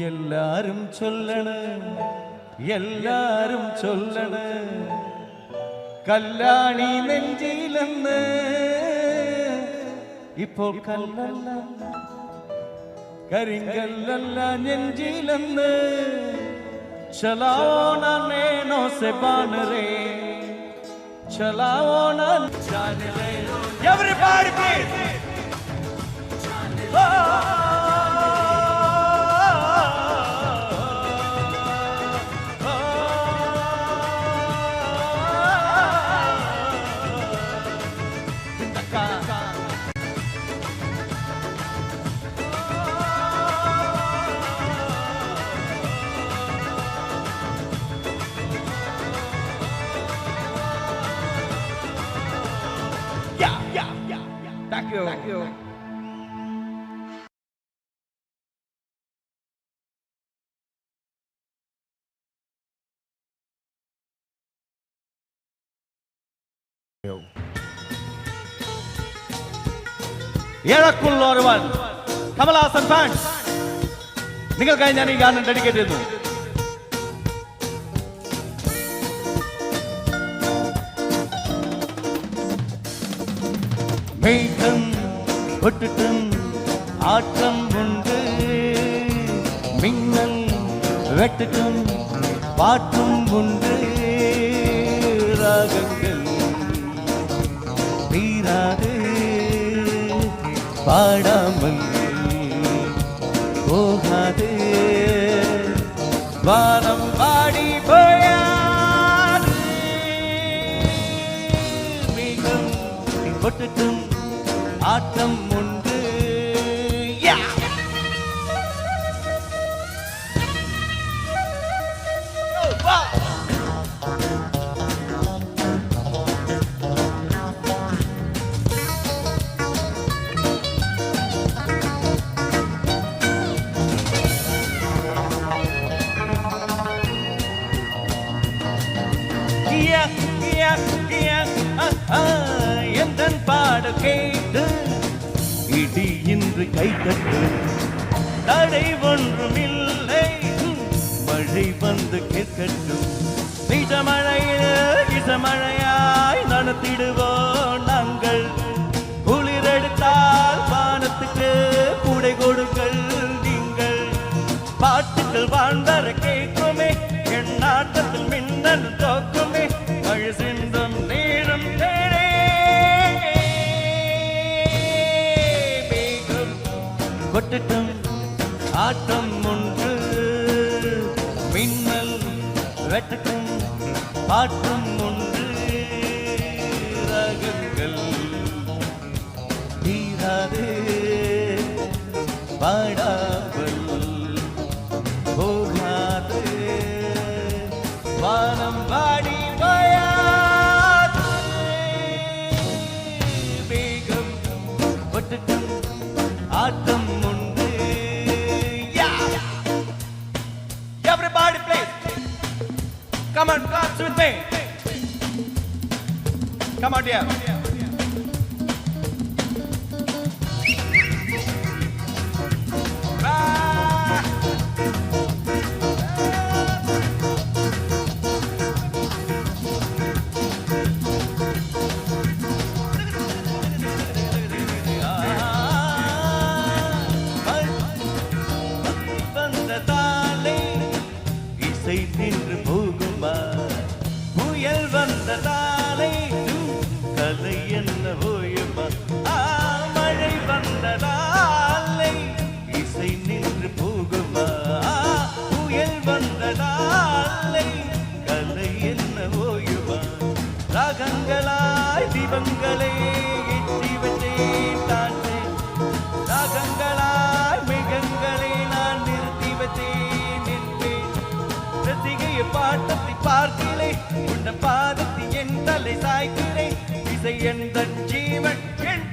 എല്ലാരും ചൊല്ലണ് എല്ലാരും ചൊല്ലണ് കല്ലാണി നെഞ്ചിലെന്ന് ഇപ്പോൾ കല്ലല്ല കരിങ്കല്ലല്ല നെഞ്ചിലെന്ന് चलाओ ना नैनों से बान रे चलाओ ना जान रे everybody please Thank you. Thank you. ഏഴക്കുള്ള ഒരുവൻ കമലഹാസൻ ഫാൻസ് നിങ്ങൾക്കായി ഞാൻ ഈ ഗാനം ഡെഡിക്കേറ്റ് ചെയ്യുന്നു. மேகம் கொட்டுட்டும் ஆட்டம் உண்டு மின்னல் வெட்டுட்டும் பாட்டும் உண்டு ராகங்கள் தீராது பாடாமல் போகாது வானம் பாடி போயாது மேகம் கொட்டுட்டும் ஆட்டம் உண்டு எந்தன் பாட கேட்டு இடி இன்று கை தட்டு தடை ஒன்றும் இல்லை மழை வந்து கேட்கட்டும் இசமழையாய் நடத்திடுவோம் நாங்கள் குளிரெடுத்தால் வானத்துக்கு கூடை கொடுங்கள் நீங்கள் பாட்டுகள் வாழ்ந்தர கேட்குமே என் நாட்டத்தில் மின்னல் தோக்குமே மழை சிந்தும் நீரும் தேடே கொட்டுட்டும் ஆட்டம் ஒன்று மின்னல் வெட்டட்டும் பாட்டும் ஒன்று ராகங்கள் தீராது பாடாமல் போகாது வானம் வாடி போயாது மேகம் கொட்டுட்டும் ஆட்டம் everybody please come on dance with me come on dear நின்று போகுமா புயல் வந்ததாலே கலை என்ன ஓயுமா மழை வந்ததாலே இசை நின்று போகுமா புயல் வந்ததாலே கலை என்ன ஓயுமா ராகங்களாய் தீபங்களே ஏற்றி வச்சேன் தானே ராகங்களாய் மிகங்களே நான் நிறுத்தி வச்சேன் பாட்டத்தை பார்க்கிறே உன்ன பாதத்தை என் தலை சாய்க்கிறே இசை எந்த ஜீவன் என்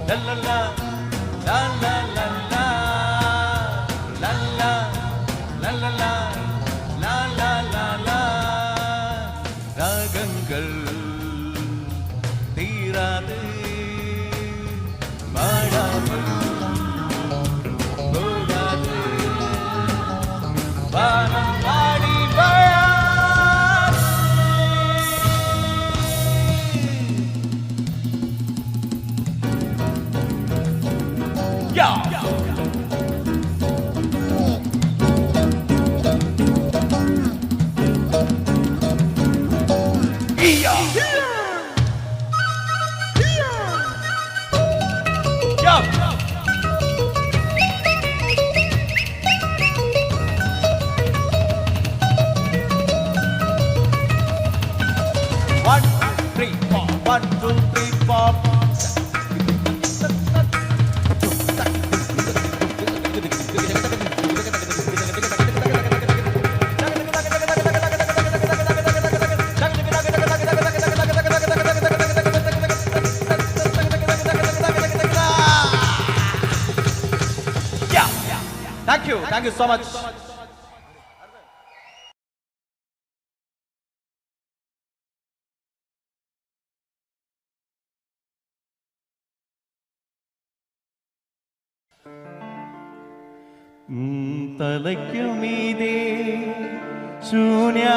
லல்லா லல்லா லல்லா லல்லா லல்லா லல்லா லல்லா ராகங்கள் தீராது വാനമ്പാടി വായാ One, two, three, four. Thank you so much. തലയ്ക്കുമീതേ ശൂന്യാകാശം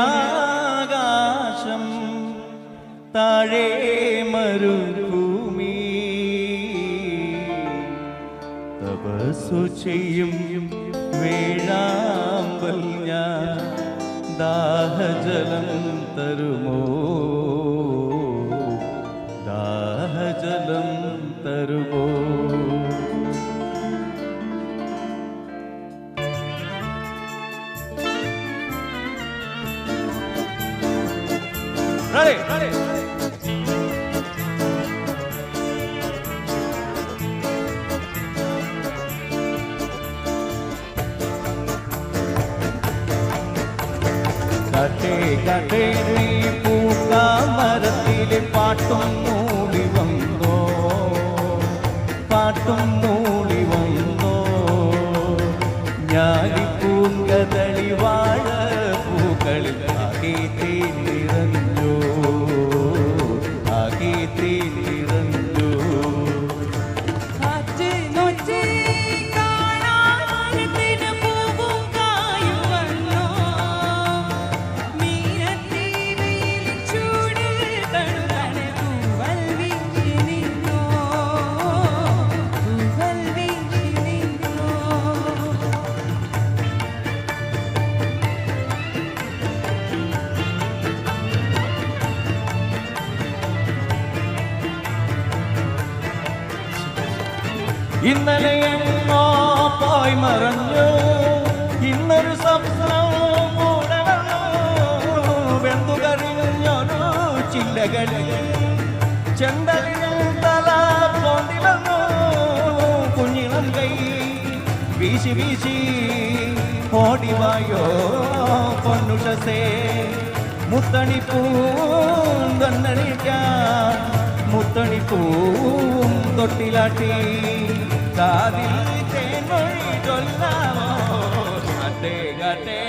താഴെ മരുഭൂമി തപസ്സു ചെയ്യും വേഴാമ്പൽ ഞാൻ ദാഹജലം തരുമോ ദാഹജലം തരുമോ Ready, ready. കട്ടേ നീ പൂക്കാമരത്തിലെ പാട്ടും മൂടി വന്നോ പാട്ടും മൂടി വന്നോ ഞാലിപ്പൂങ്കതളി വാഴ പൂക്കളിൽ ആകെ തീർന്നിറഞ്ഞോ ആകെ തീർന്നിറഞ്ഞോ ഇന്നലെ എങ്ങോ പോയി മറഞ്ഞു ഇന്നൊരു സ്വപ്നം കൂടെ വന്നു വെന്തുകരിഞ്ഞൊരു ചില്ലകളിൽ ചെന്തലിനും തല പോന്തി വന്നു കുഞ്ഞിളം കൈ വീശി വീശി ഓടിവായോ പൊന്നുഷസേ മുത്തണിപ്പൂം കണ്ണണിക്കാൻ മുത്തണിപ്പൂം തൊട്ടിലാട്ടി കാതിൽ തേൻമൊഴി ചൊല്ലാമോ കട്ടേ കട്ടേ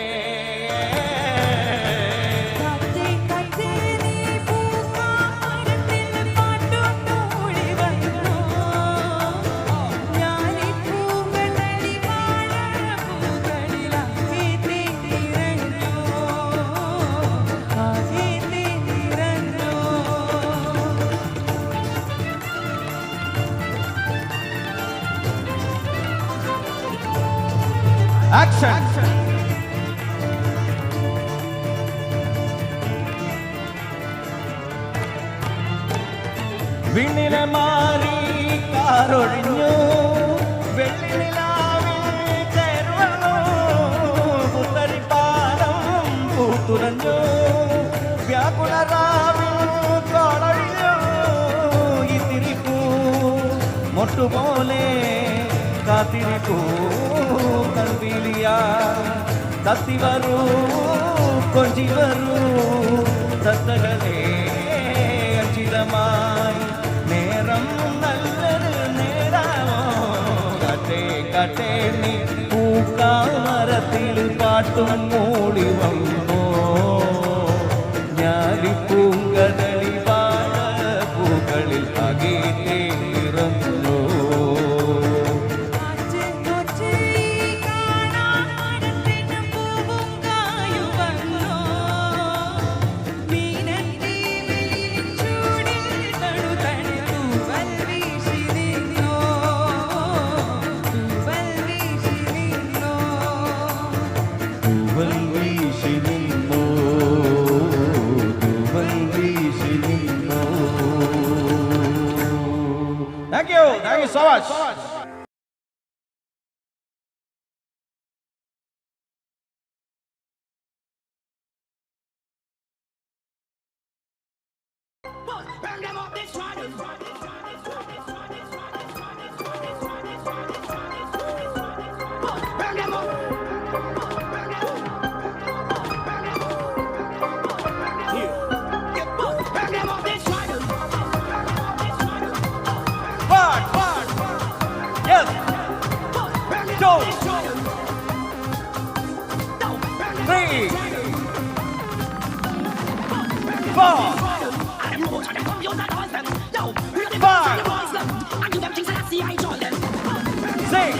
Action! വിണ്ണിലെ മാറി കാറൊഴിഞ്ഞു വെള്ളിനിലാവിൽ കയറുവന്നു പുത്തരിപ്പാലം പൂത്തുറഞ്ഞു വ്യാകുലരാവിൽ കോളൊഴിഞ്ഞു ഇത്തിരിപ്പൂ മൊട്ടുപോലെ കാത്തിരിപ്പൂ കൽവിലിയ കത്തി വരൂ കൊഞ്ചി വരൂ തത്തകളെ അഞ്ചിതമായി നേരം നല്ലൊരു നേരാമോ കട്ടേ കട്ടേ നീ പൂക്കാമരത്തിൽ പാട്ടും മൂടി വന്നോ ഞാലിപ്പൂങ്കതളി വാഴ പൂക്കളിൽ അകേ നിറഞ്ഞോ തൂവൽ വീശി നിന്നോ തൂവൽ വീശി നിന്നോ. Thank you so much. Burn them up, destroy them. Burn them up. Burn them up, destroy them. One, yes, two, three, four, five, 6,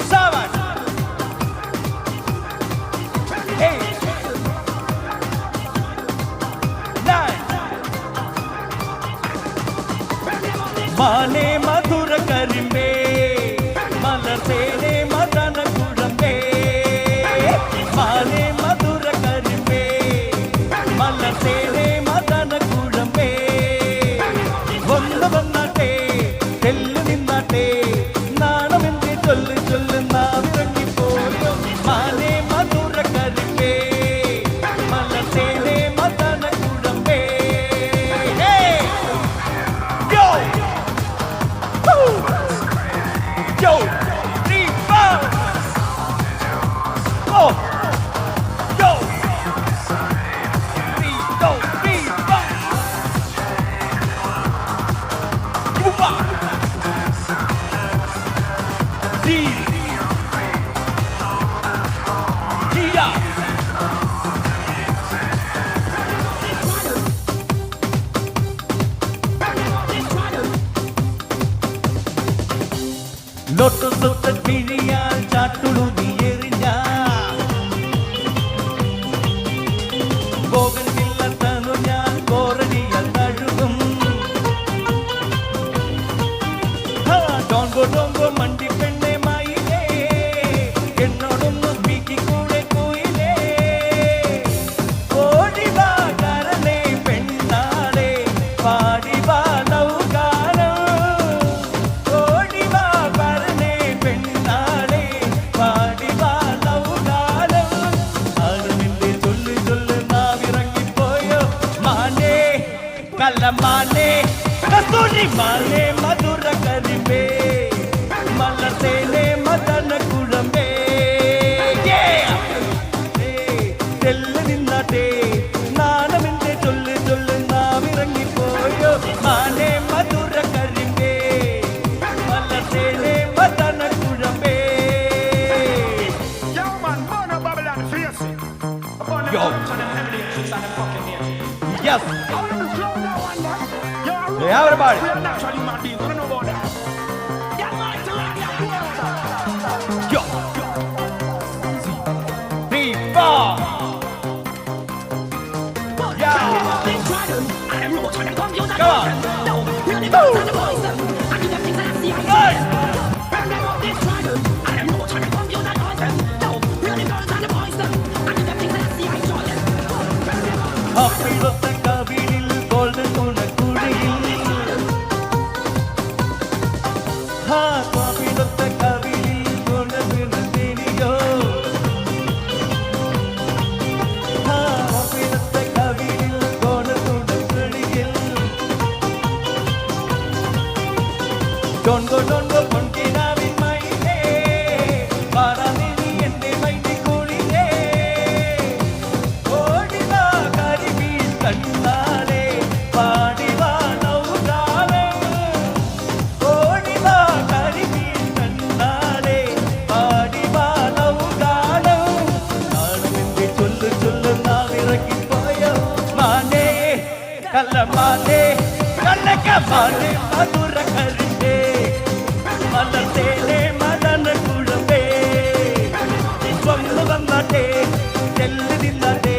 7, 8, 9. മാനേ മധുര കരിമ്പേ മലർത്തേനേ മദന കുഴമ്പേ. മാനേ മധുര കരിമ്പേ മലർത്തേനേ മദന കുഴമ്പേ. വന്ന് വന്നാട്ടെ തെല്ലു നിന്നാട്ടെ നാണമെന്തേ ചൊല്ല് ചൊല്ല് നാവിറങ്ങിപ്പോയോ. മാനേ മധുര കരിമ്പേ മലർത്തേനേ മദന കുഴമ്പേ. Yo, 3, 4, oh, yo, 3, 2, 3, 4. Upa, D, Gia. ലോട്ടസൊട്ട പിഴിയാൽ ചാട്ടുളുതി എറിഞ്ഞാൽ പോകനില്ല തന്നു ഞാൻ കോറടിയാൽ തഴുകും. ഡോങ്കോ ഡോങ്കോ മണ്ടി പെണ്ണെ മയിലേ എന്നോടൊന്നു സ്പീക്കിക്കൂടെ കുയിലേ. ഓടിവാ കരളേ പെണ്ണാളെ പാടിവാ നൗകാലം. ഓടിവാ പരനെ പെണ്ണാളെ പാടിവാ നൗകാലം. ആളുമിന്റെ ചൊല്ല് ചൊല്ല് നാവിറങ്ങിപ്പോയോ. മാനേ കള്ളമാനേ കസ്തൂരി മാനേ മധുര കരിമ്പേ മലർത്തേനേ മദന കുഴമ്പേ. തെല്ല് നിന്നാട്ടെ നാണമെന്തേ ചൊല്ല് ചൊല്ല് നാവിറങ്ങിപ്പോയോ. മാനേ മധുര കരിമ്പേ മലർത്തേനേ മദന കുഴമ്പേ. Yo, man, burn up Babylon, face it. Burn them Yo. up to them heavily chicks and them fucking names. Yes, How them slow down one day? Yo, yeah, everybody. we are naturally human beings, we don't know about that. Yeah, man, to rock that world. Yo, 3, 4. Yeah. Come on. Hey. അപ്പിളത്തെ കവിളിൽ golden തുണക്കുഴിയിൽ. അപ്പിളത്തെ കവിളിൽ golden തുണക്കുഴിയോ. അപ്പിളത്തെ കവിളിൽ golden തുണക്കുഴിയിൽ. ഡോൺഗോ ഡോൺഗോ പൊൻകിനാവിൻ മയിലേ പാറാനിനി എന്റെ മൈനിക്കുഴിലേ. ഓടിവാ കരിമീൻ കണ്ണാലേ പാടിവാ നൗകാലം. ഓടിവാ കരിമീൻ കണ്ണാലേ പാടിവാ നൗകാലം. നാണമെന്തേ ചൊല്ല് ചൊല്ല് നാവിറങ്ങിപ്പോയോ. മാനേ കള്ളമാനേ കള്ളക്കമാനേ മധുര കരിമ്പേ മലർത്തേനേ മദന കുഴമ്പേ. വന്നു വന്നാട്ടെ ചെല്ല് നിന്നാട്ടെ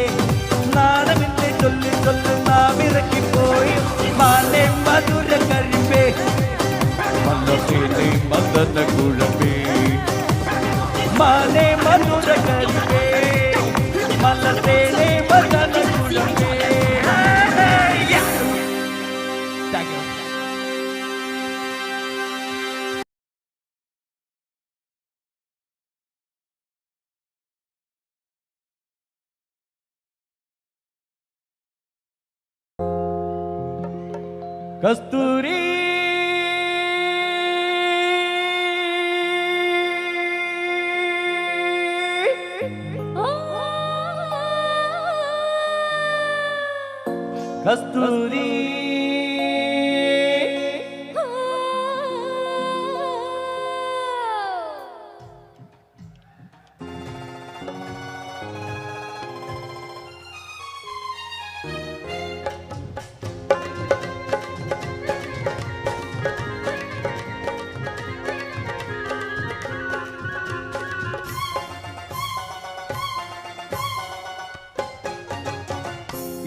നാണമെന്തേ ചൊല്ല് ചൊല്ല് നാവിറങ്ങിപ്പോയി. മാനേ മധുര കരിമ്പേ മലർത്തേനേ മദന കുഴമ്പേ. മാനേ മധുര കരികേ മലതേനെ മദന കുലകേ. Thank you. കസ്തൂരി കസ്തൂരി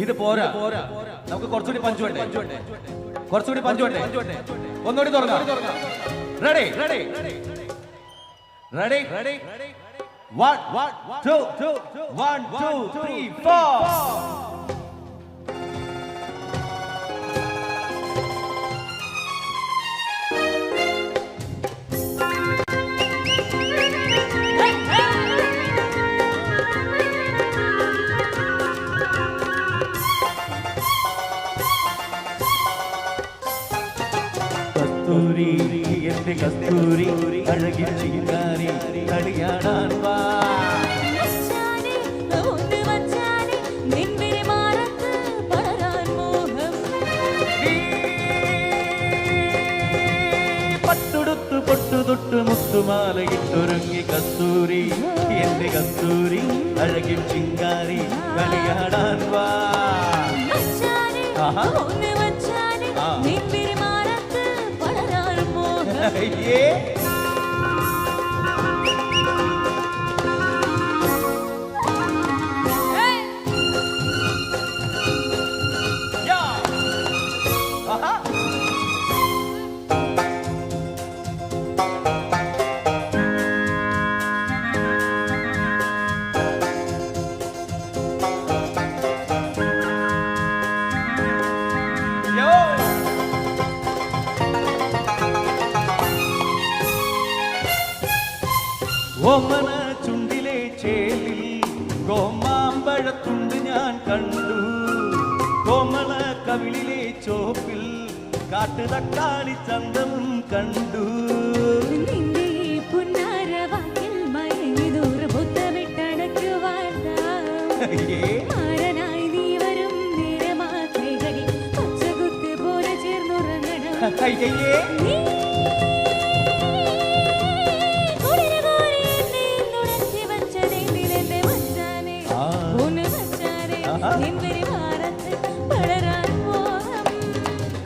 ഇത് പോരാ നമുക്ക് കുറച്ചുകൂടി പഞ്ച് വേണ്ടേ കുറച്ചുകൂടി പഞ്ച് വേണ്ടേ ഒന്നുകൂടി തുറക്കാം റെഡി റെഡി റെഡി റെഡി 1 2 1 2 3 4 കസ്തൂരി എന്റെ കസ്തൂരി അഴകിൽ ചിങ്കാരി കളിയാടാൻ വാ. പട്ടുടുത്തു പൊട്ടുതൊട്ട് മുത്തുമാലയിട്ടൊരുങ്ങി കസ്തൂരി എന്റെ കസ്തൂരി അഴകിൽ ചിങ്കാരി കളിയാടാൻ വാ. Yeah. ഓമന ചുണ്ടിലെ ചേലിൽ കോമാമ്പഴത്തുണ്ട് ഞാൻ കണ്ടു. കോമള കവിളിലെ ചോപ്പിൽ കാട്ടുതക്കാളി ചന്തവും കണ്ടു.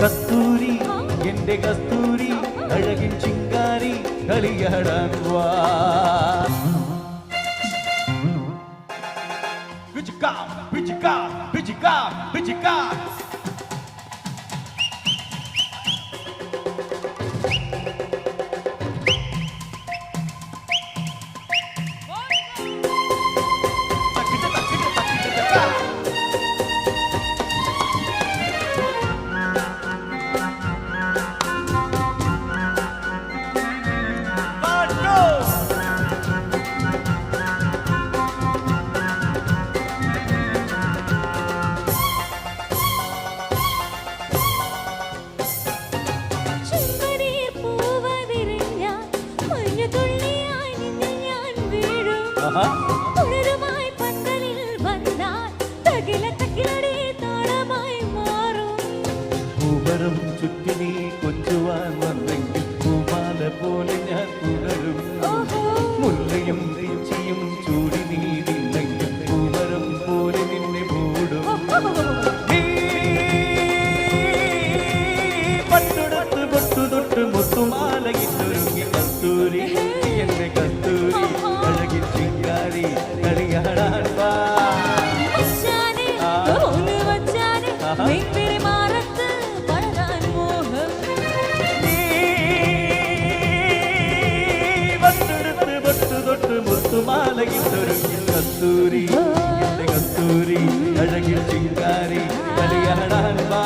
കസ്തൂരി എന്റെ കസ്തൂരി അഴകിൻ ചിങ്കാരി കളിയാടാൻ വാ. പിജിക്കാ പിജിക്കാ പിജിക്കാ പിജിക്കാ പൂവരം ചുറ്റി നീ കൊഞ്ചുവാൻ വന്നെങ്കിൽ പൂമാല പോലെ ഞാൻ തുടരും. മുല്ലയും രുചിയും ചൂടി നീ നിന്നെങ്കിൽ പൂവരം പോലെ നിന്നെ മൂടും. പട്ടുടത്ത് പൊട്ടുതൊട്ട് മുത്തുമാലയിട്ടൊരുങ്ങി കസ്തൂരി എന്റെ കസ്തൂരി അഴകിൽ ചിങ്കാരി കസ്തൂരി എന്റെ കസ്തൂരി അഴകിൽ ചിങ്കാരി കളിയാടാൻ വാ.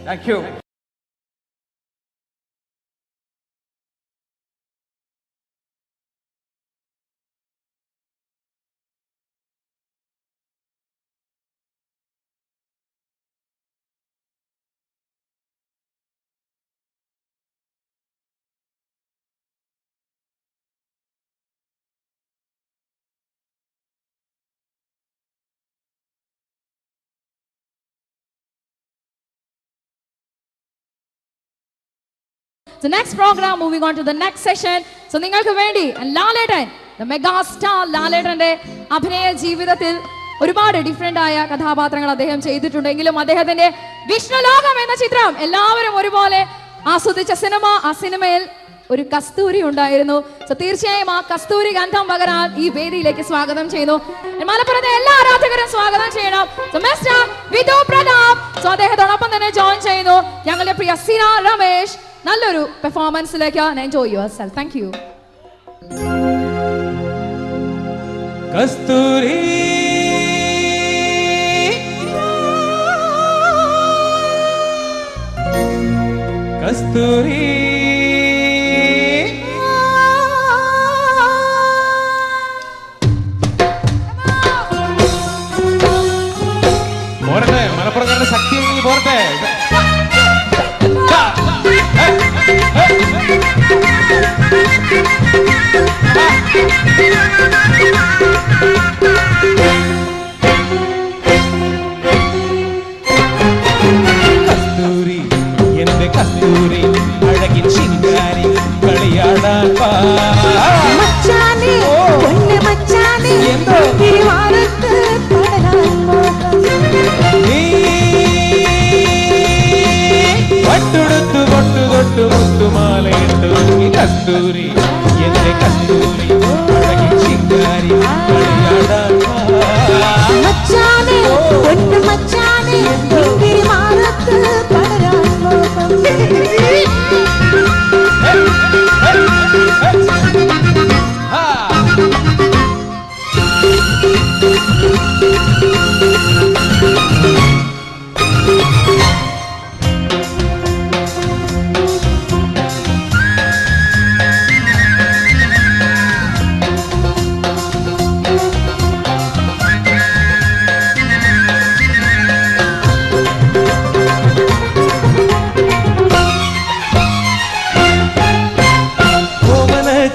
Thank you. So next program, moving on to the next session. So നിങ്ങൾക്ക് വേണ്ടി ലാലേട്ടൻ, the mega star ലാലേട്ടന്റെ അഭിനയ ജീവിതത്തിൽ ഒരുപാട് ഡിഫറെന്റ് ആയ കഥാപാത്രങ്ങൾ അദ്ദേഹം ചെയ്തിട്ടുണ്ടെങ്കിലും അദ്ദേഹത്തിന്റെ വിഷ്ണുലോകം എന്ന ചിത്രം എല്ലാവരും ഒരുപോലെ ആസ്വദിച്ച സിനിമ. ആ സിനിമയിൽ ഒരു കസ്തൂരി ഉണ്ടായിരുന്നു. സോ തീർച്ചയായും ആ കസ്തൂരി ഗന്ധം പകരാൻ ഈ വേദിയിലേക്ക് സ്വാഗതം ചെയ്യുന്നു. മലപ്പുറത്തെ എല്ലാ ആരാധകരും സ്വാഗതം ചെയ്യണം. So mister Vidhu Prathap so അദ്ദേഹത്തോടൊപ്പം തന്നെ ജോയിൻ ചെയ്യുന്നു ഞങ്ങളുടെ പ്രിയ സിന രമേശ്. നല്ലൊരു പെർഫോമൻസിലേക്ക് enjoy yourself. Thank you. കസ്തൂരി കസ്തൂരി പോരട്ടെ, മലപ്പുറക്കാരുടെ ശക്തി പോരട്ടെ. കസ്തൂരി എന്റെ കസ്തൂരി അഴകിൻ ശിങ്കാരി കളിയാടാൻ വാ. മച്ചാനെ പൊന്നു മച്ചാനെ തിരുവാറത്ത് പടരാൻ പട്ടുടുത്തു പൊട്ടു തൊട്ടു മുത്തുമാലയിട്ടു കസ്തൂരി എന്റെ കസ്തൂരി അഴകിൻ ശിങ്കാരി കളിയാടാൻ വാ. മച്ചാനെ പൊന്നു മച്ചാനെ തിരുവാറത്ത് പടരാൻ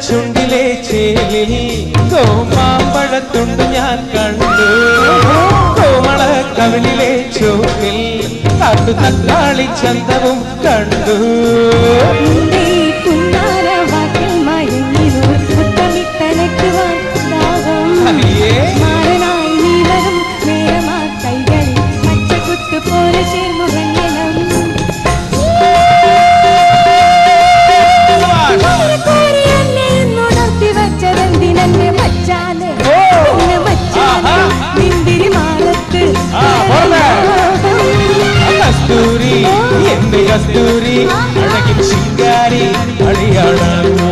ചുണ്ടിലെ ചേലിൽ കോമാമ്പഴത്തുണ്ട് ഞാൻ കണ്ടു. കോമള കവിളിലെ ചോക്കിൽ കാട്ടു തക്കാളി ചന്തവും കണ്ടു. കസ്തൂരി എന്റെ കസ്തൂരി അഴകിൻ ശിങ്കാരി കളിയാടാൻ വാ.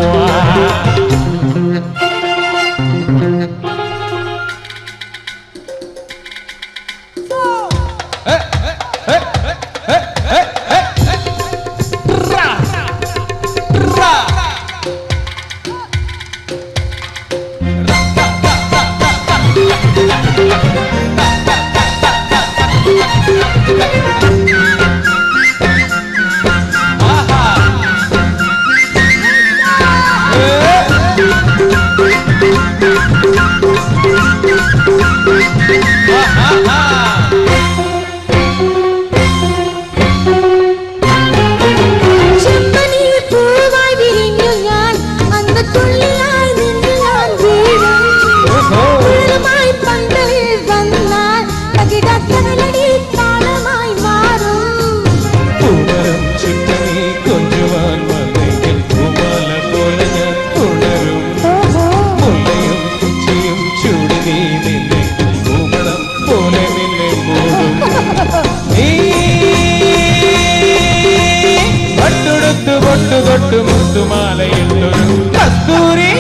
തൊട്ട് മുത്തുമാലയിട്ടൊരു കസ്തൂരി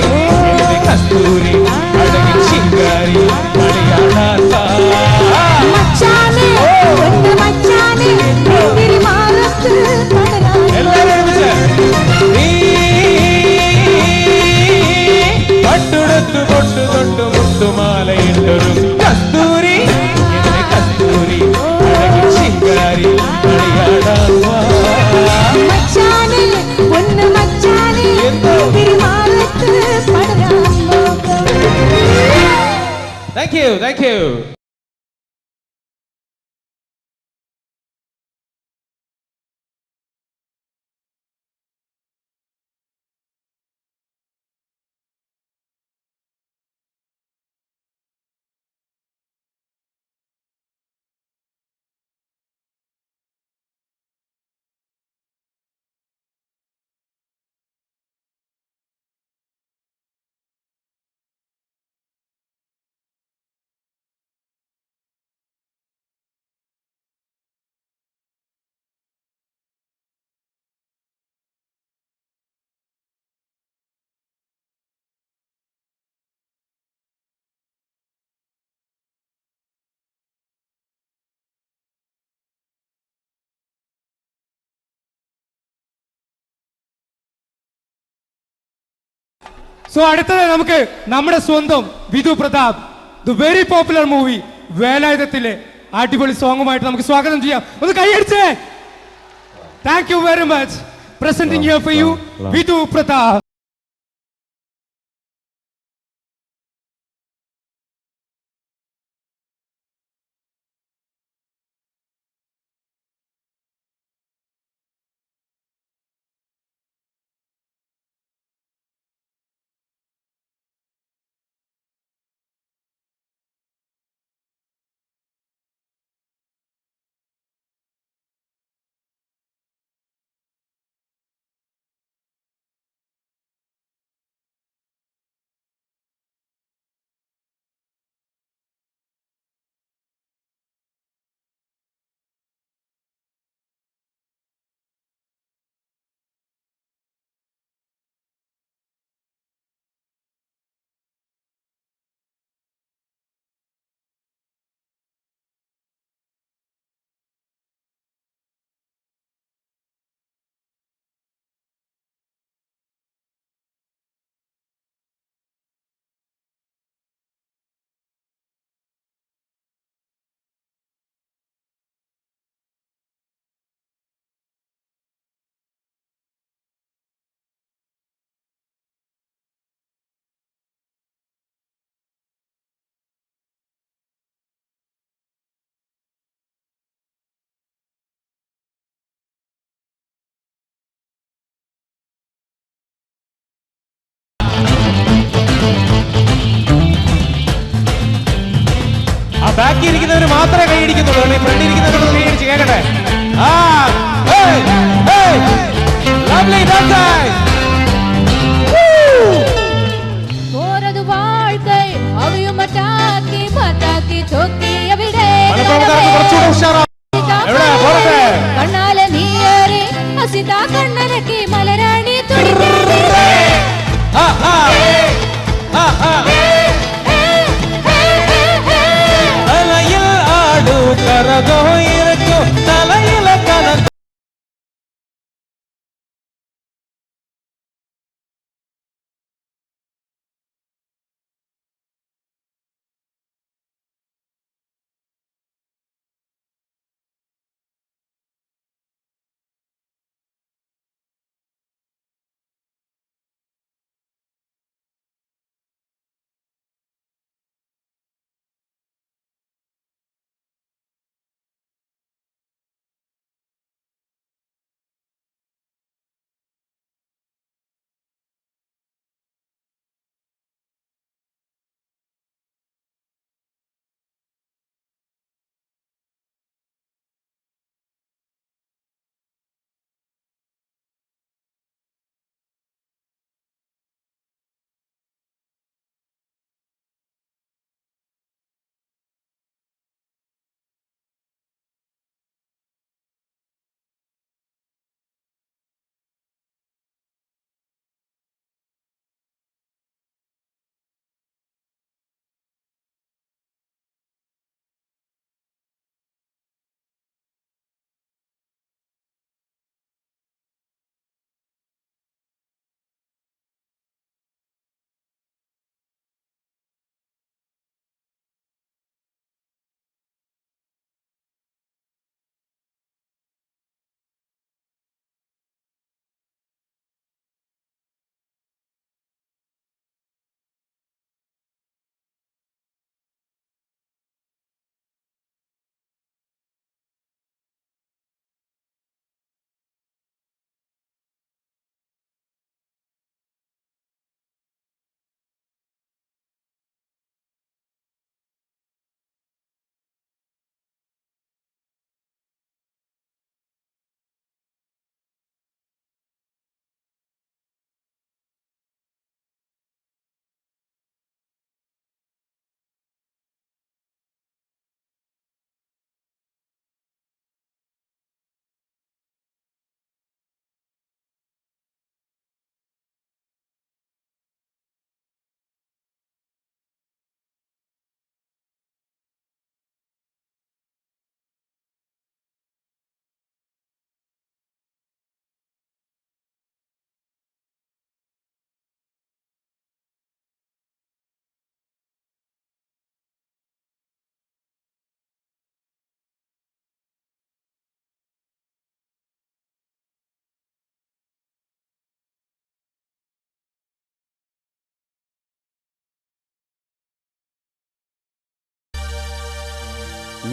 കസ്തൂരി അഴകി ശിങ്കാരി മണിയാടാൻ മച്ചാനെ പൊന്നു മച്ചാനെ മുന്തിരി മാറത്ത് പടരാൻ എല്ലാവരും ഒരുമിച്ച് നീ പട്ടുടുത്ത് പൊട്ടു തൊട്ട് മുത്തുമാലയിട്ടൊരു കസ്തൂരി കസ്തൂരി അഴകി ശിങ്കാരി മണിയാടാൻ മച്ചാനെ പൊന്നു മച്ചാനെ മുന്തിരി മാറത്ത് പടരാൻ Thank you, thank you. So അടുത്തത് നമുക്ക് നമ്മുടെ സ്വന്തം Vidhu Prathap the very popular movie വേലായുധത്തിലെ അടിപൊളി സോങ്ങുമായിട്ട് നമുക്ക് സ്വാഗതം ചെയ്യാം. ഒന്ന് കൈയടിച്ചേ. Thank you very much. Presenting here for you Vidhu Prathap. ബാക്കി ഇരിക്കുന്നവര് മാത്രമേ കൈയടിക്കുന്നുള്ളൂ. ഫ്രണ്ട് ഇരിക്കുന്നവരോട് കൈയടിച്ച് കേൾക്കട്ടെ. போறது வாழ்க்கை அவையும் மட்டாக்கி மட்டாக்கி தொக்கி எവിടെ മലപ്പുറംകാർക്ക് കുറച്ചുകൂടെ ഉഷാറാ. എവിടെ പോരട്ടെ. കണ്ണാല നീയേറി അസിതാ കണ്ണനക്കി മലരാണി തുടിക്കേ തലയിൽ ആടു കരകോ ഇറക്കോ തലയിലെ കന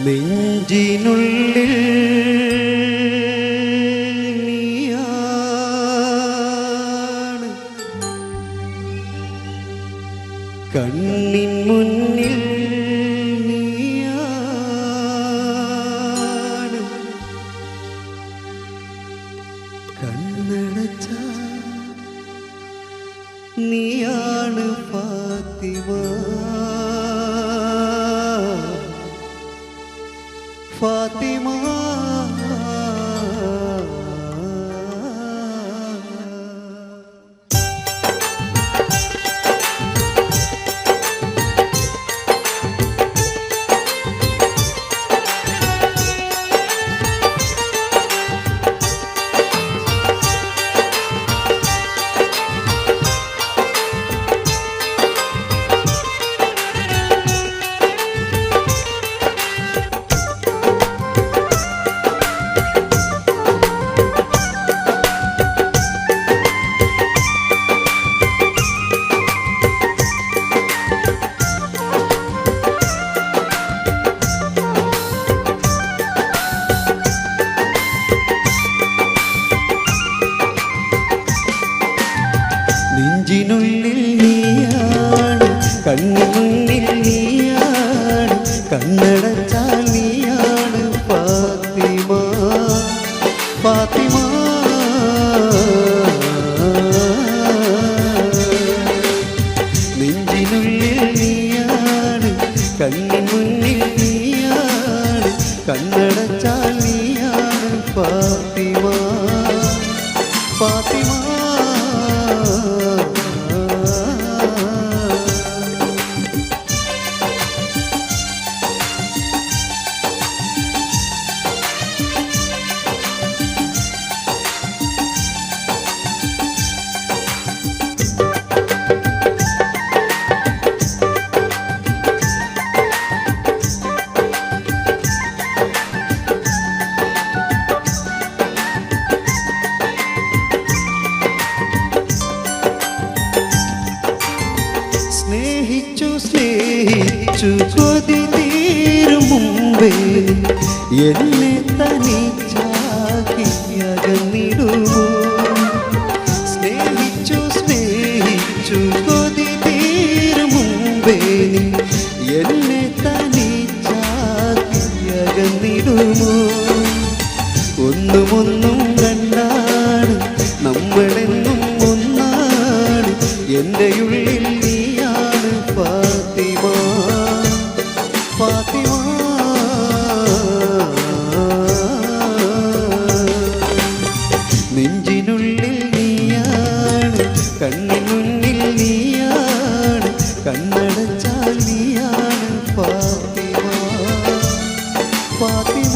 നെഞ്ചിനുള്ളിൽ നീയാണ്, കണ്ണിൻ മുന്നിൽ നീയാണ്, കണ്ണടച്ച നീയാണ് ഫാത്തിമ, ഫാത്തിമ. നെഞ്ചിനുള്ളിൽ നീയാണ്, കണ്ണിനുള്ളിൽ നീയാണ്, കണ്ണടച്ചാൽ നീയാണ് ഫാത്തിമ, ഫാത്തിമ. നെഞ്ചിനുള്ളിൽ നീയാണ്, കണ്ണിനുള്ളിൽ നീയാണ്, കണ്ണടച്ചാൽ നീയാണ് ഫാത്തിമ, ഫാത്തിമ. സ്നേഹിച്ചു സ്നേഹിച്ചു കൊതി തീരും മുമ്പേ എന്നെ തനിച്ചാക്കി അകന്നിടുമോ, സ്നേഹിച്ചു സ്നേഹിച്ചു കൊതി തീരും മുമ്പേ എന്നെ തനിച്ചാക്കി അകന്നിടുമോ. ഒന്നുമൊന്നും കണ്ടാണ് നമ്മളെന്നും ഒന്നാണ്, എൻ്റെ ഉള്ളിൽ നീയാണ് ഫാത്തിമ, ഫാത്തിമ. നെഞ്ചിനുള്ളിൽ നീയാണ്, കണ്ണിനുള്ളിൽ നീയാണ്, കണ്ണടച്ചാൽ നീയാണ് ഫാത്തിമ, ഫാത്തിമ.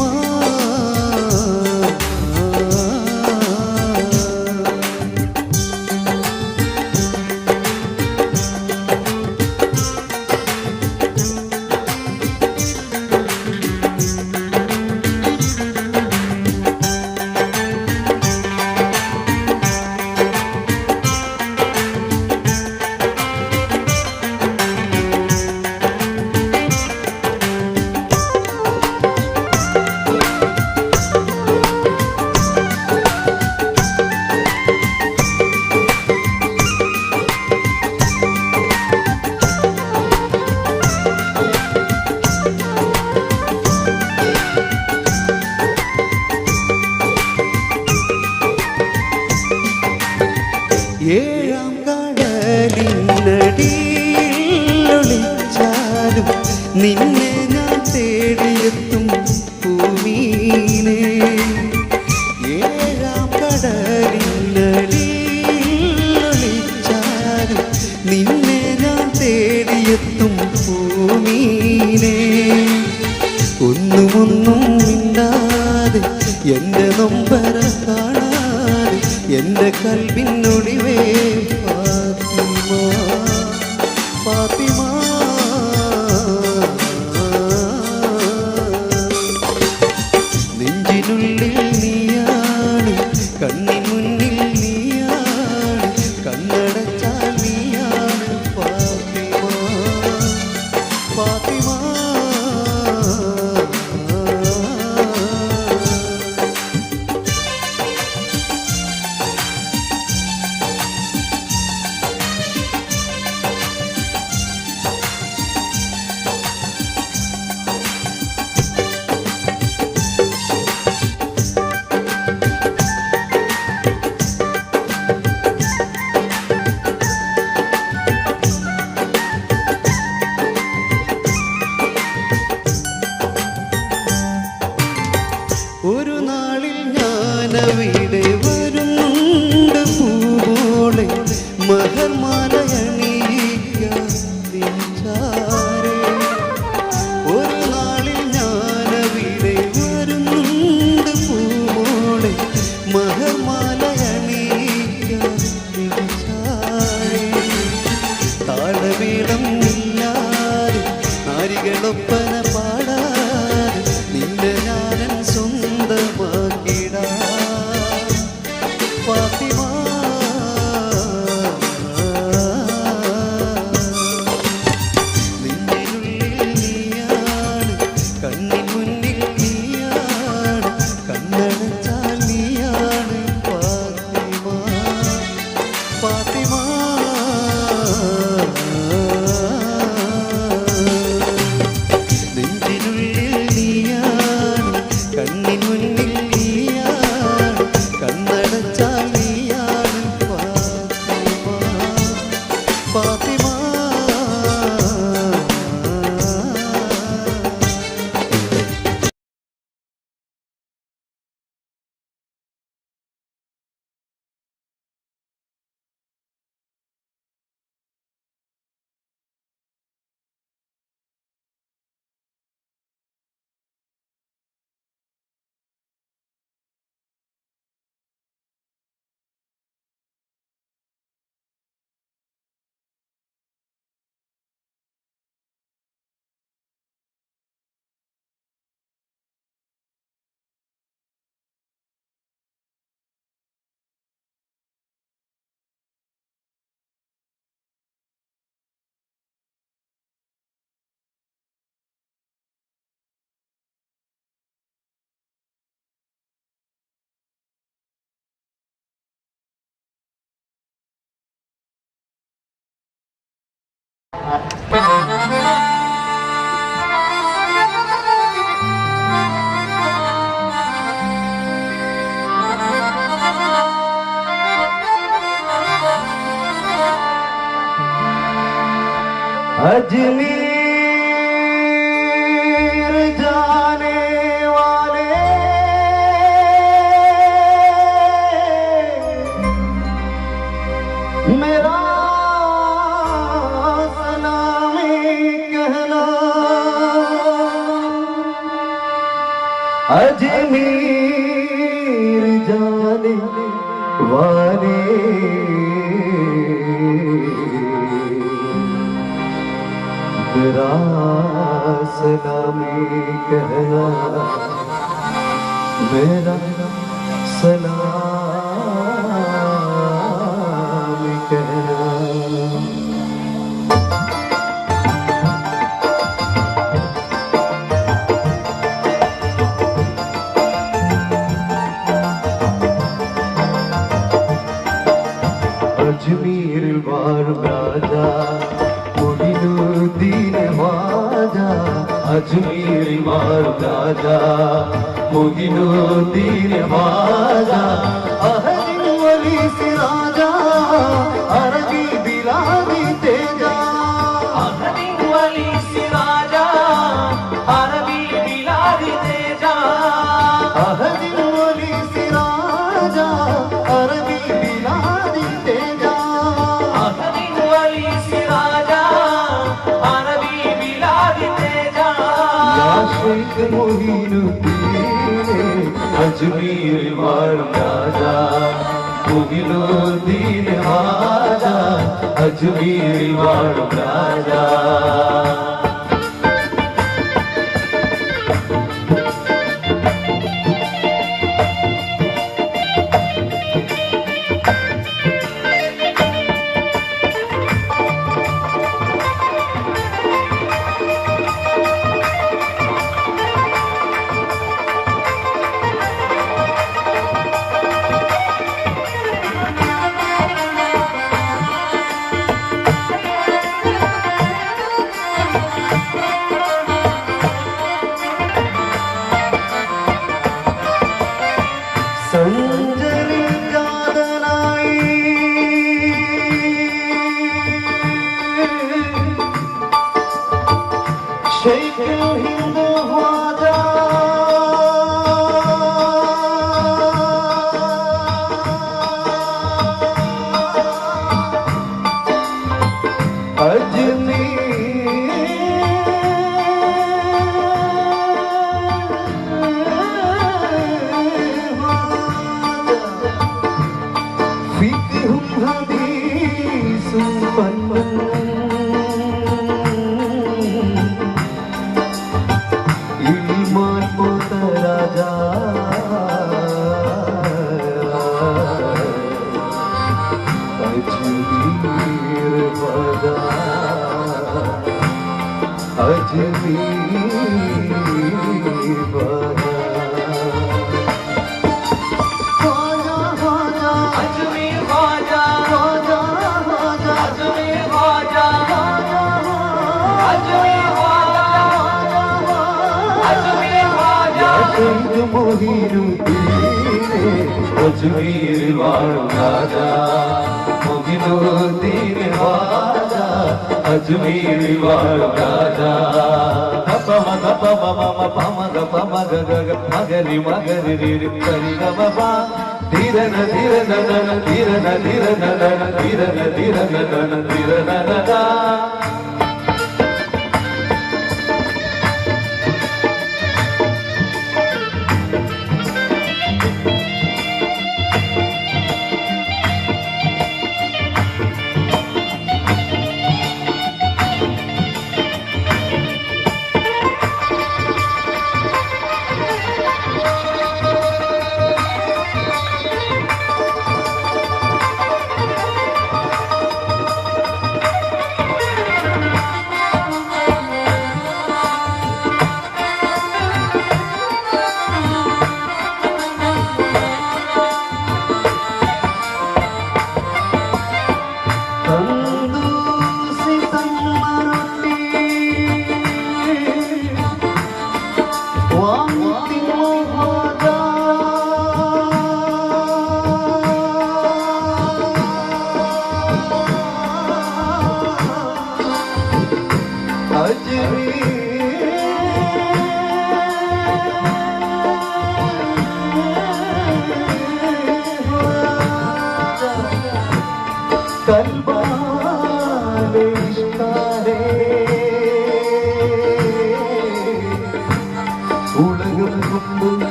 ഏഴാം കടലിനടിയിലൊളിച്ചാലും നിന്നെ ഞാൻ തേടിയെത്തും ഭൂമിയിലെ, ഏഴാം കടലിനടിയിലൊളിച്ചാലും നിന്നെ ഞാൻ തേടിയെത്തും ഭൂമിയിലെ. ഒന്നുമൊന്നും മിണ്ടാതെ എൻ്റെ നൊമ്പര കാണാതെ എൻ്റെ കൽവിനൊളിവേ ഫാത്തിമ, ഫാത്തിമ. നെഞ്ചിനുള്ളിൽ നീയാണ്, കണ്ണിൻ മുന്നിൽ നീയാണ്, കണ്ണടച്ചാൽ നീയാണ് ഫാത്തിമ, ഫാത്തിമ. ഞാനവിടെ വരുന്നുണ്ട് പൂവോളെ മഹർമാലയണിയിക്കാൻ ചാരേ ഒരു നാളിൽ ഞാനവിടെ വരുന്നുണ്ട് പൂവോളെ മഹർമാലയണിയിക്കാൻ ചാരേ താളമേളം ഇല്ലാതെ നാരികളൊപ്പന പാടാതെ നിന്നെ ഞാനൻ സ്വന്തമാക്കിടാ ഫാത്തിമ നിന്നിനുള്ളിൽ നീയാണ് കണ്ണിൻ മുന്നിൽ നീയാണ് കണ്ണടച്ചാൽ നീയാണ് ഫാത്തിമ ഫാത്തിമ നെഞ്ചിനുള്ളിൽ നീയാണ് കണ്ണിൻ മുന്നിൽ നീയാണ് കണ്ണടച്ചാൽ നീയാണ് ഫാത്തിമ ഫാത്തിമ अजमेर जाने वाले मेरा सलामी कहना अजमेर जाने वाले मेरा सलामी कहना मेरा सलामी कहना अजमेर वार राजा मोहिनुद्दीन ख्वाजा अजमेर वार राजा मोहिनुद्दीन ख्वाजा अहद वली सिराजा अरबी बिलादी तेजा अहद वली सिराजा अरबी बिलादी तेजा अहद वली सिराजा अरबी बिलादी तेजा अहद वली सिराजा अरबी बिलादी तेजा या शेख मोहिनुद्दीन अजमेर वार राजा मोहिनुद्दीन ख्वाजा अजमेर वार राजा इमान पोता राजा अजमीर वादा अजमीर वादा अजमेर ख्वाजा अजमेर ख्वाजा अजमेर ख्वाजा अजमेर ख्वाजा सैयद मोहिनुद्दीन अजमीर वाला राजा मोहिनुद्दीन ख्वाजा अजमीर वाला राजा मगरी मगरी रे करी बाबा धीरन धीरन धीरन धीरन धीरन धीरन धीरन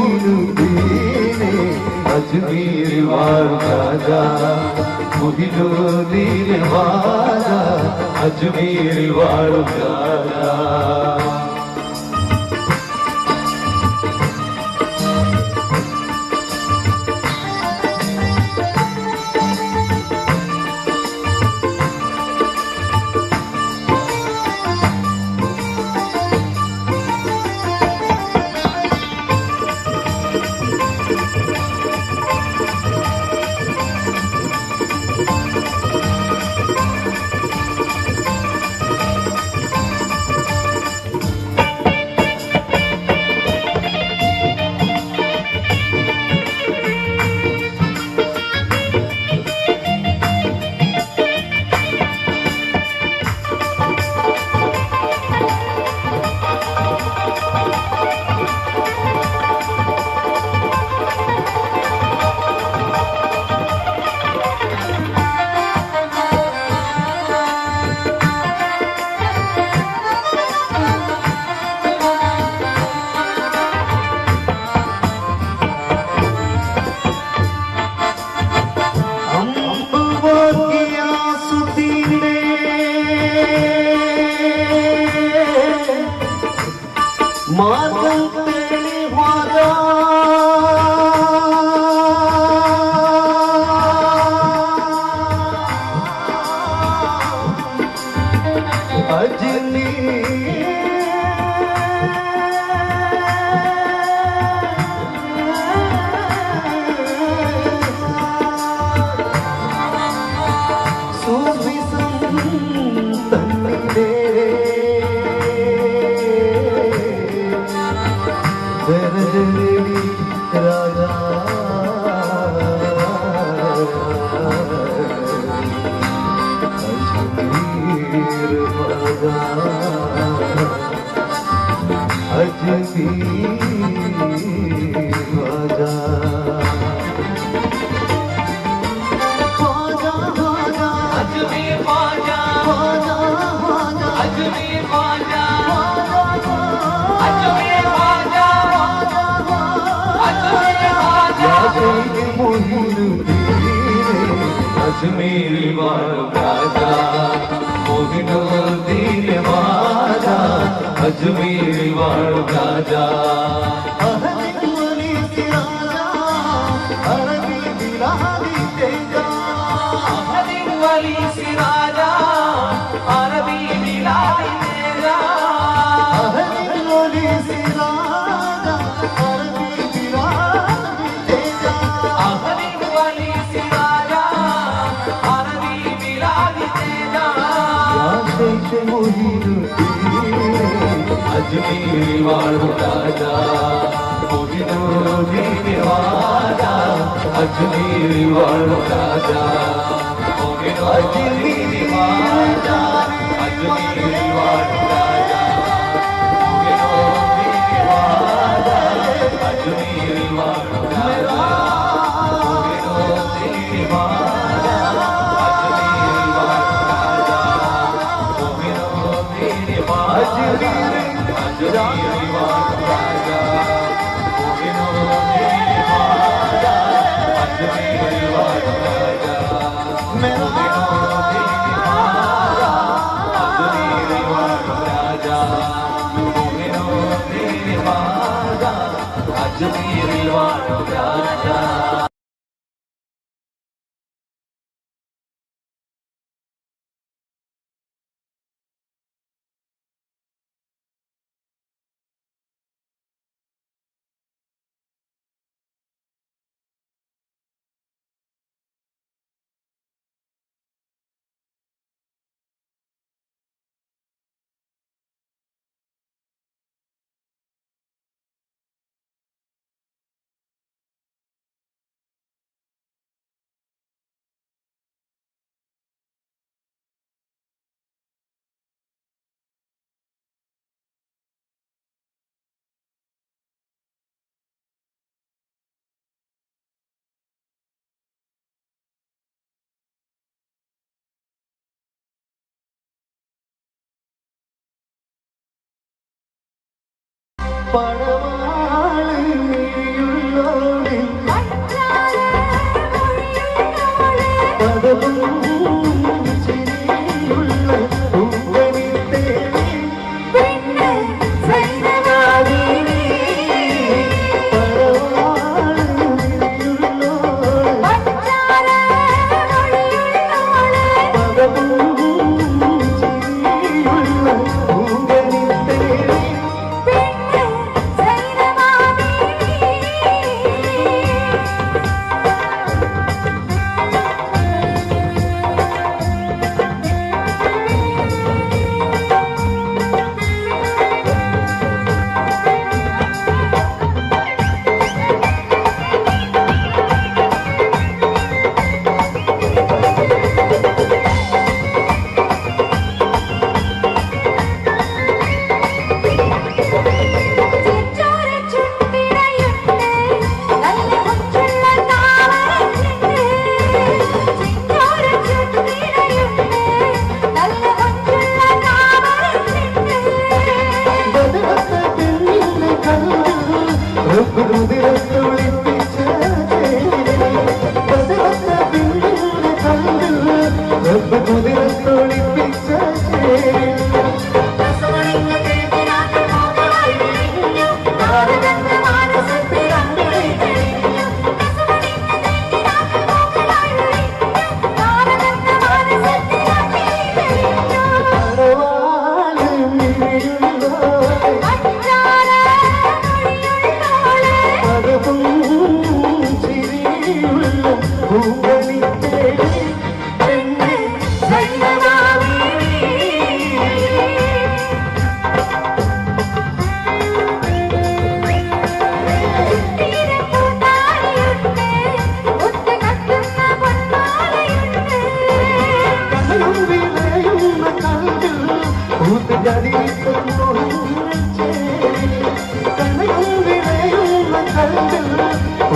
मोहिनुद्दीन अजमीर वाला राजा मोहिनुद्दीन वाला अजमीर वाला राजा अजमेरी वालों राजा मोहिनुद्दीन वाजा अजमेरी वालों राजा अहली सिराजा अरबी बिलाली तेजा अहली वाली सिराजा अरबी बिलाली तेजा अहली वाली सिराजा अरबी बिलाली तेजा अहली वाली सिराजा अजमेरी वालों राजा मोहिनुद्दीन वाजा अजमेरी वालों राजा मोहिनुद्दीन वाजा अजमेरी वालों राजा मोहिनुद्दीन वाजा अजमेरी वालों राजा मोहिनुद्दीन वाजा अजमेरी वालों राजा मोहिनुद्दीन वाजा अजमेरी वालों राजा मोहिनुद्दीन वाजा अजमेरी वालों राजा मोहिनुद्दीन वाजा अजमेरी वालों राजा मोहिनुद्दीन वाजा अजमेरी वालों राजा Say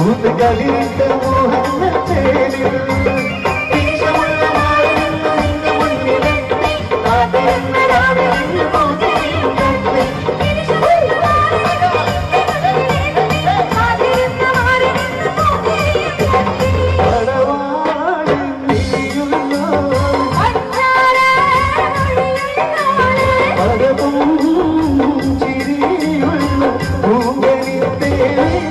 ഊതുകളിന്റെ മോഹനത്തേരിൽ ഈശമുള്ള മാറിന്റെ മുന്നിലെത്തി ആദ്യമെന്ന രാവിലെ പൂജയുണ്ടെത്തി പടവാളിൽ നീയുള്ളോൾ പദവും ചിരിയുള്ള പൂങ്കരിത്തേരിൽ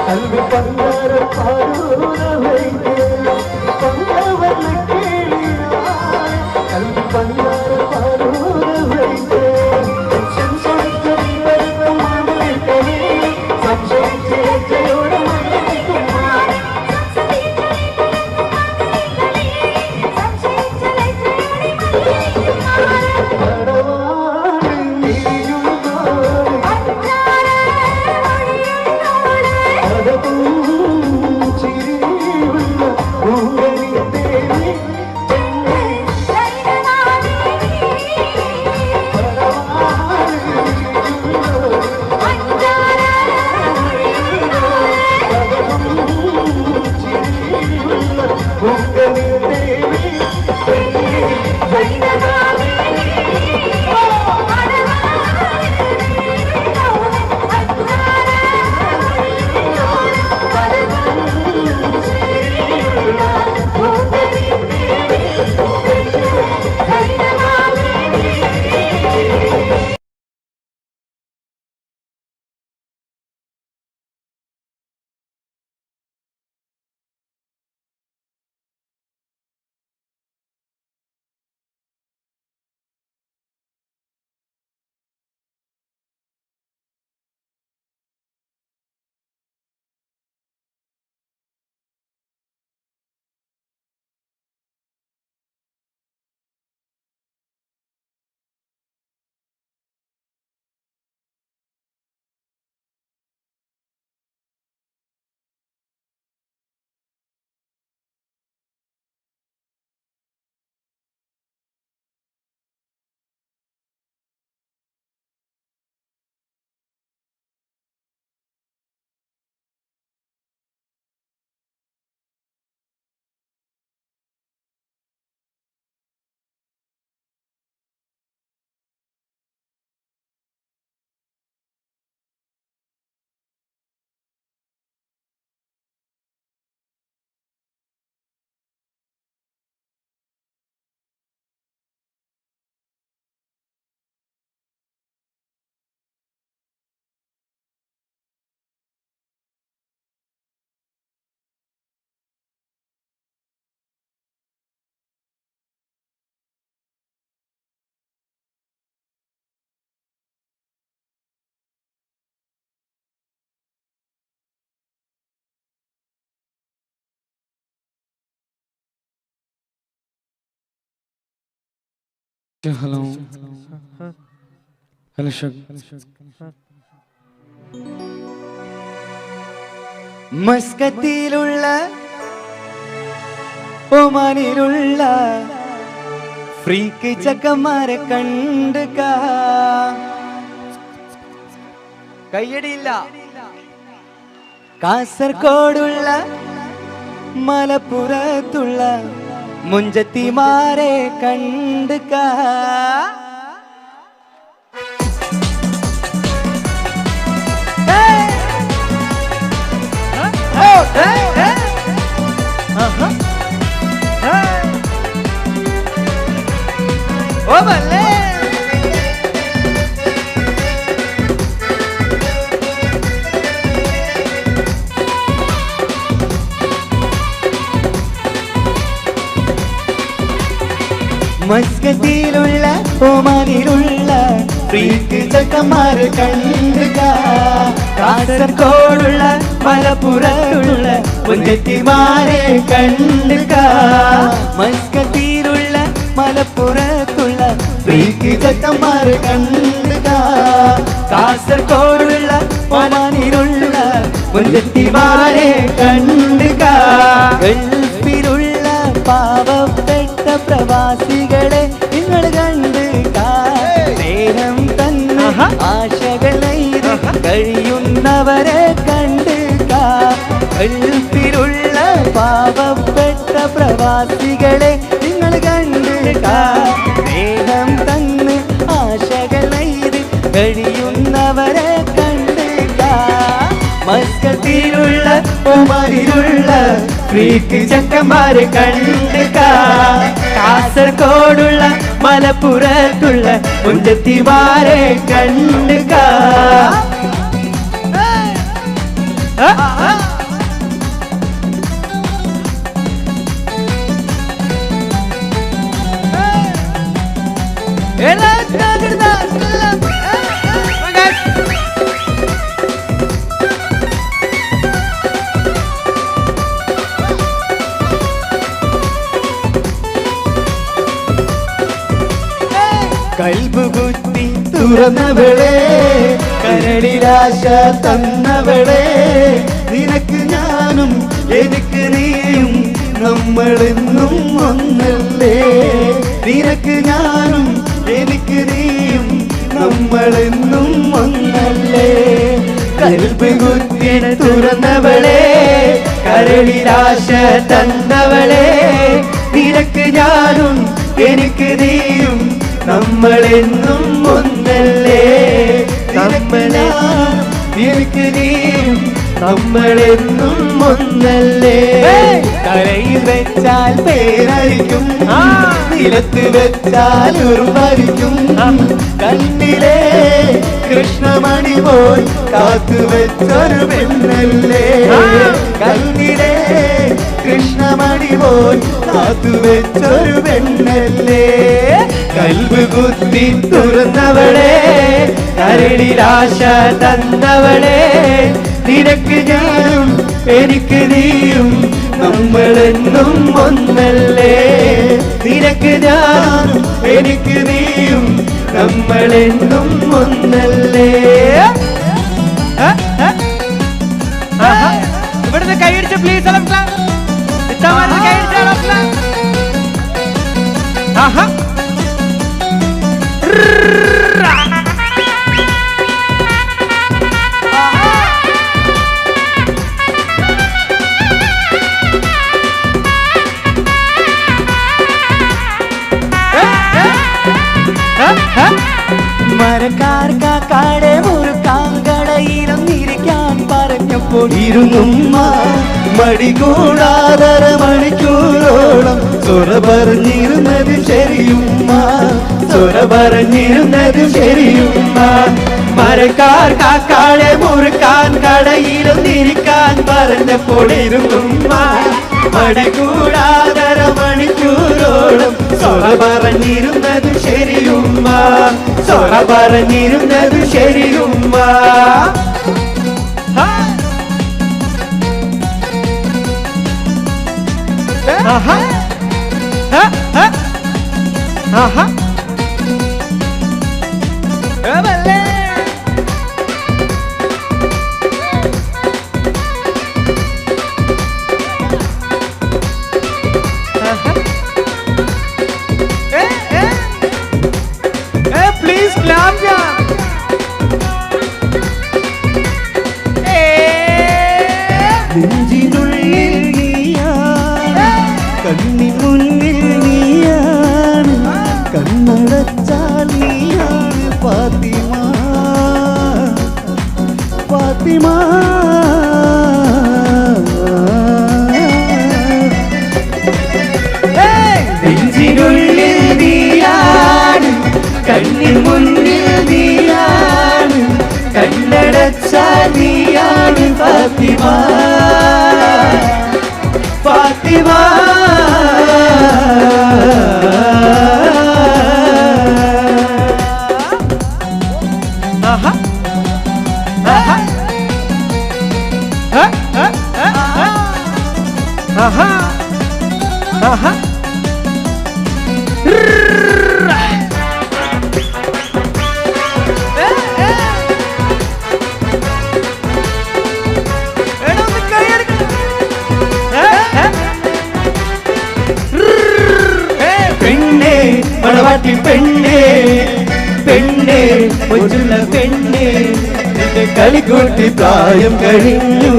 கல்வி பந்தார பாரூர வைத்து பொங்கவன கேளினாய் கல்வி பந்தார பாரூர வைத்து சம்சரித்தடி வருத்த மாமலைத்தனே சம்சரித்தோட மல்லிக்குமார் படவாளி நீயுள்ளோள் ചിരിയുള്ള പൂങ്കരിത്തേരിൽ ഹലോ ഹലോ മസ്കത്തിലുള്ള ഒമാനിലുള്ള ഫ്രീക്ക് ചക്കന്മാരെ കണ്ട് കയ്യടിയില്ല കാസർഗോഡുള്ള മലപ്പുറത്തുള്ള മുഞ്ചത്തിമാരെ കണ്ട് ഓ മല്ലേ മസ്കറ്റിലുള്ള ഒമാനിലുള്ള ഫ്രീക്ക് ചെക്കന്മാര് കണ്ടുക കാസർഗോഡുള്ള മലപ്പുറത്തുള്ള മുഞ്ചത്തിമാരെ കണ്ടുക മസ്കറ്റിലുള്ള മലപ്പുറത്തുള്ള ഫ്രീക്ക് ചെക്കന്മാര് കണ്ടുക കാസർഗോഡുള്ള ഒമാനിലുള്ള മുഞ്ചത്തിമാരെ കണ്ടുക ഗൾഫിലുള്ള പാവപ്പെട്ട പ്രവാസികളെ നിങ്ങൾ കണ്ട് സ്നേഹം തന്നെ ആശകളെ കഴിയുന്നവരെ കണ്ട് ഗൾഫിലുള്ള പാവപ്പെട്ട പ്രവാസികളെ നിങ്ങൾ കണ്ട് സ്നേഹം തന്നെ ആശകളെ കഴിയുന്നവരെ കണ്ട് മസ്കറ്റിലുള്ള ഒമാനിലുള്ള ഫ്രീക്ക് ചെക്കന്മാരെ കണ്ടുക കാസർഗോഡുള്ള മലപ്പുറത്തുള്ള മുഞ്ചത്തിമാരെ കണ്ടുക കൽബ് കുത്തി തുറന്നവളെ കരളിലാശ തന്നവളെ നിനക്ക് ഞാനും എനിക്ക് നീയും നമ്മളെന്നും ഒന്നല്ലേ നിനക്ക് ഞാനും എനിക്ക് നീയും നമ്മളെന്നും ഒന്നല്ലേ കൽബ് കുത്തി തുറന്നവളെ കരളിലാശ തന്നവളെ നിനക്ക് ഞാനും എനിക്ക് നീയും നമ്മളെന്നും ഒന്നല്ലേ നമ്മളെ എനിക്ക് നീയും നമ്മളെന്നും ഒന്നല്ലേ കരയിൽ വെച്ചാൽ പേരഴിക്കും നിലത്ത് വെച്ചാൽ ഉറുമരിക്കും കണ്ണിലെ കൃഷ്ണമണി പോൽ കാത്തു വെച്ചൊരു പെണ്ണല്ലേ കണ്ണിലെ കൃഷ്ണമണി പോൽ കാത്തു വെച്ചൊരു പെണ്ണല്ലേ കൽബ് കുത്തി തുറന്നവളെ കരളിലാശ തന്നവളെ നിനക്ക് ഞാനും എനിക്ക് നീയും നമ്മളെന്നും ഒന്നല്ലേ നിനക്ക് ഞാനും എനിക്ക് നീയും നമ്മളെന്നും ഒന്നല്ലേ ഇവിടുന്ന് കൈയടിച്ച് പ്ലീസ് കൈയടിച്ചാണോ മരക്കാർ കാക്കാടെ മുറുക്കാങ്കടയിലും ഇരിക്കാൻ പറഞ്ഞപ്പോൾ ഇരുന്നുമ്മ മടി കൂടാതര മണിക്കൂറോളം സൊറ പറഞ്ഞിരുന്നത് ശരിയുമ്മ സൊറ പറഞ്ഞിരുന്നത് ശരിയുമ്മ മരക്കാർ കാക്കാടെ മുറുക്കാൻ കടയിലും ഇരിക്കാൻ പറഞ്ഞപ്പോൾ ഇരുന്നുമ്മ മടി കൂടാതര മണിക്കൂറോളം സൊറ പറഞ്ഞിരുന്നത് ശരിയുമ്മ സൊറ പറഞ്ഞിരുന്നത് ശരിയുമ്മ പ്ലീസ് ക്ലാപ്പ് നെഞ്ചിനുള്ളിൽ നീയാണ് കണ്ണിൻ മുന്നിൽ നീയാണ് ആഹാ ആഹാ പെണ്ണേ മണവാട്ടി പെണ്ണേ പെണ്ണേ കൊച്ചുള്ള പെണ്ണേ നിന്റെ കളിക്കൂട്ടി പ്രായം കഴിഞ്ഞു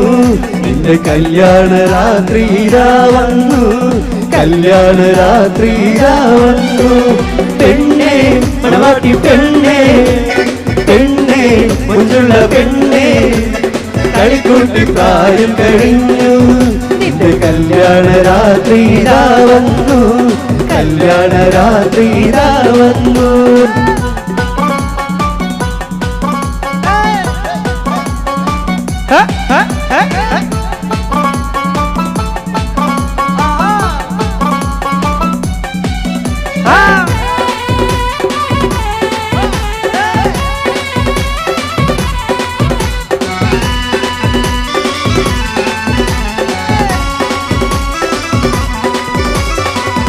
നിന്റെ കല്യാണ രാത്രി ഇതാ വന്നു കല്യാണ രാത്രി ഇതാ വന്നു പെണ്ണേ മണവാട്ടി പെണ്ണേ പെണ്ണേ കൊച്ചുള്ള പെണ്ണേ കളിക്കൂട്ടി പ്രായം കഴിഞ്ഞു നിന്റെ കല്യാണ രാത്രി ഇതാ വന്നു കല്യാണ രാത്രി ഇതാ വന്നു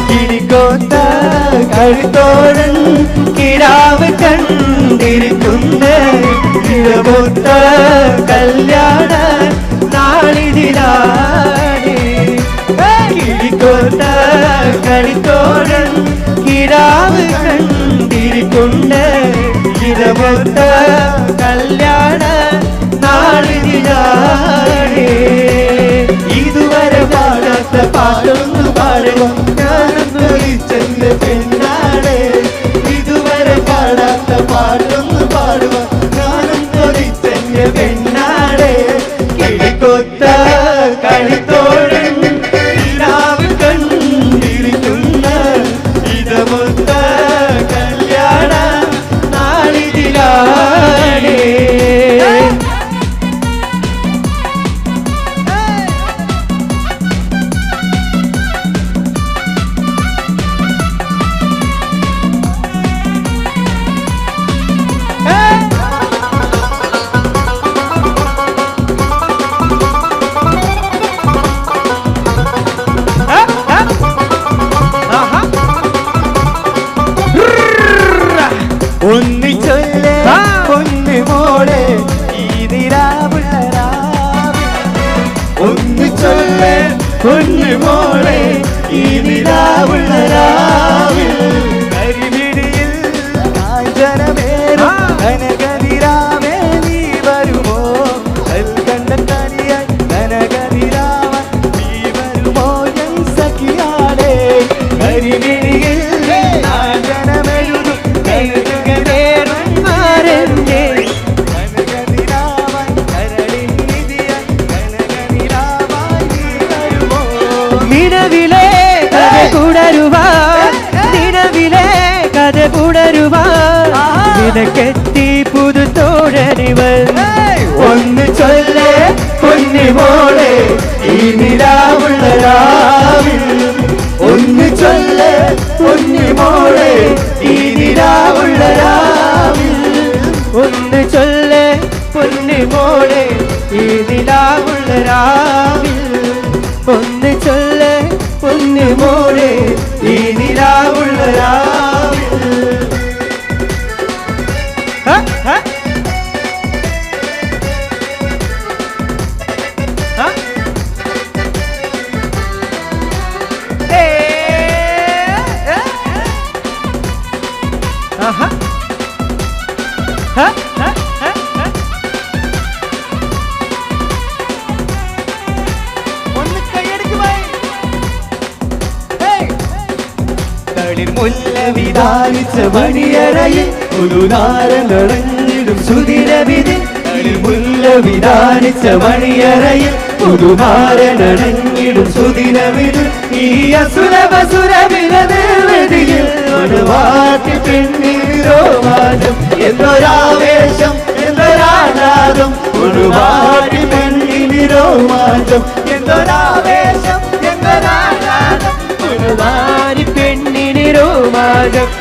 കിളിക്കോത്ത കഴുത്തോഴൻ കിടാവ് കണ്ടിരിക്കുന്ന കിഴമൊത്ത കല്യാണ നാളിതിലാണ് കിളിക്കോത്ത കഴുത്തോഴൻ കിടാവ് കണ്ടിരിക്കുന്ന കിഴമൊത്ത കല്യാണ നാളിതിലാണ് ഇതുവരെ പാടാത്ത പാട്ടൊന്നു പാടുക ഞാനൊന്നൊളിച്ചെന്റെ പെണ്ണാണ് ഇതുവരെ പാടാത്ത പാട്ടൊന്നു പാടുക ഞാനൊന്നൊളിച്ചെന്റെ പെണ്ണാണ് കിളിക്കൊത്ത കളിത്തോഴൻ കിടാവ് കണ്ടിരിക്കുന്ന ഇതമൊത്ത കല്യാണ നാളിതിലാണ് ഒന്നിച്ചൊല്ലേ ഒന്ന് മോളെ ഈ നിരാവുള്ള രാവിൽ ഒന്നിച്ചൊല്ലേ ഒന്ന് മോളെ ഈ നിരാവുള്ള രാവിൽ കരിമിടിയിൽ കാഞ്ചനമേറും കനകനിരാമേ നീ വരുമോ കൽക്കണ്ടത്തനിയായി കനകനിരാമ നീ വരുമോ എൻ സഖിയാളെ കരിമിടിയിൽ കാഞ്ചനമെഴുതും നിലവിലെ കഥ തുടരുവാൻ നിലവിലെ കഥ തുടരുവാൻ നിനക്കെത്തി പുതുത്തോഴനിവൻ ഒന്ന് ചൊല്ലേ പൊന്നിമോളെ ഈ നിലാവുള്ള രാവിൽ ഒന്ന് ചൊല്ലേ പൊന്നിമോളെ ഈ നിലാവുള്ള രാവിൽ ഒന്ന് ചൊല്ലേ പൊന്നിമോളെ ഈ നിലാവുള്ള രാവിൽ ഒന്ന് ചൊല്ലേ പൊന്നിമോളെ ഈ നിലാവുള്ള രാവിൽ മുല്ല വിധാനിച്ച മണിയറയിൽ ഒരു നാരനടഞ്ഞിടും സുതിരവിധി മുല്ല വിധാനിച്ച മണിയറയിൽ ഒരു നാരനടഞ്ഞിടും സുതിരവിധി ഈ അസുരപസുരവിധിയിൽ ഒരു വാട്ടി പെണ്ണിരോമാനം എന്തൊരാവേശം എന്തൊരാഹ്ലാദം ഒരു വാട്ടി പെണ്ണിരോമാനം എന്തൊരാവേശം എന്തൊരാഹ്ലാദം പെണ്ണിന് രോമാഞ്ചം